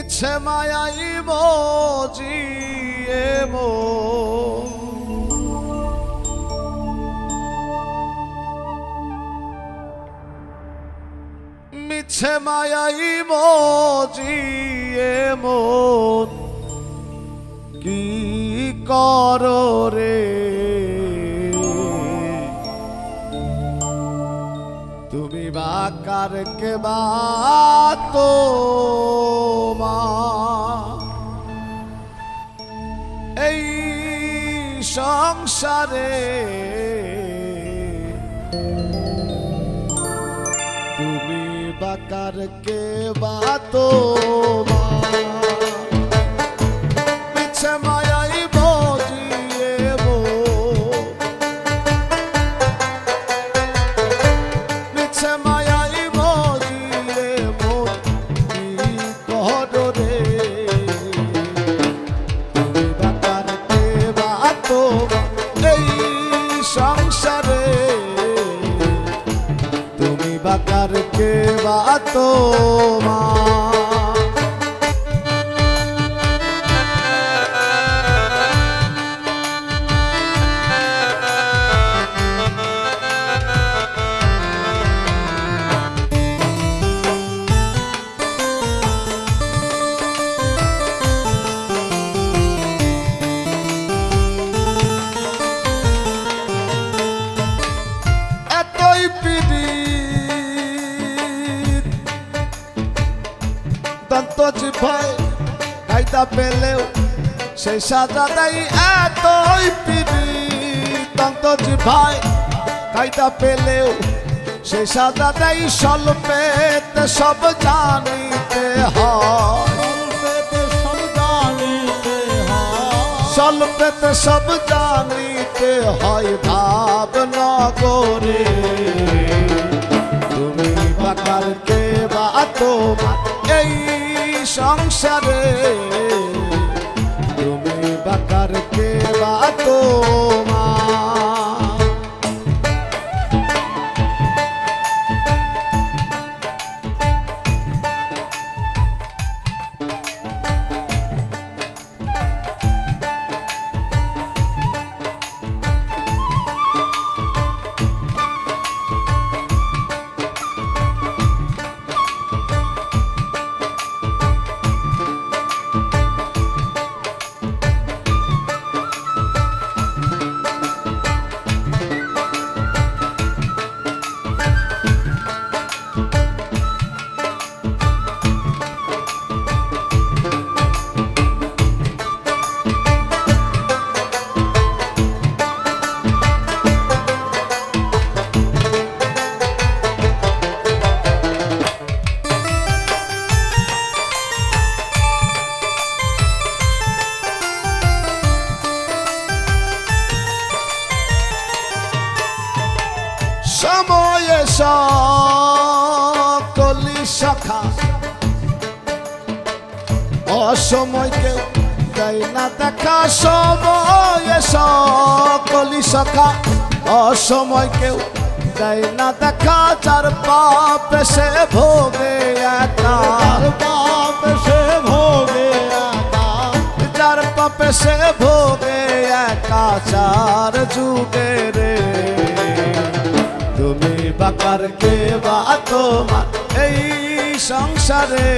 মিছে মায়াই মজিয়ে মিছে মায়াই মজিয়ে মন কি করো রে তুমি বাকার কে বাতো মা এই সংসারে তুমি বাকার কে বাতো মা মিছে মায়াই মজিয়ে মিছে মায়াই মজিয়ে কি করো রে তুমি বাকার কে বাতো এই সংসারে তুমি বাকার কে বাতো মা ভাই খাইতা পেলেও সেই সাজা দেয় এতই পিড়ি ভাই খাইতা পেলেও সেই সাজা দেয় স্বল্পেতে সব জানিতে স্বল্পেতে সব জানিতে হয় ভাব নগরে তুমি বাকার কে বাতো এই সংসারে তুমি বাকার কে বাতো মা সময়ে সকলি সখা অসময় কেউ দেয় না দেখা সময়ে সকলি সখা অসময় কেউ দেয় না দেখা যার পাপে সে ভোগে একা যার পাপে সে ভোগে একা চার যুগে রে তুমি বাকার কে বাতো মা এই সংসারে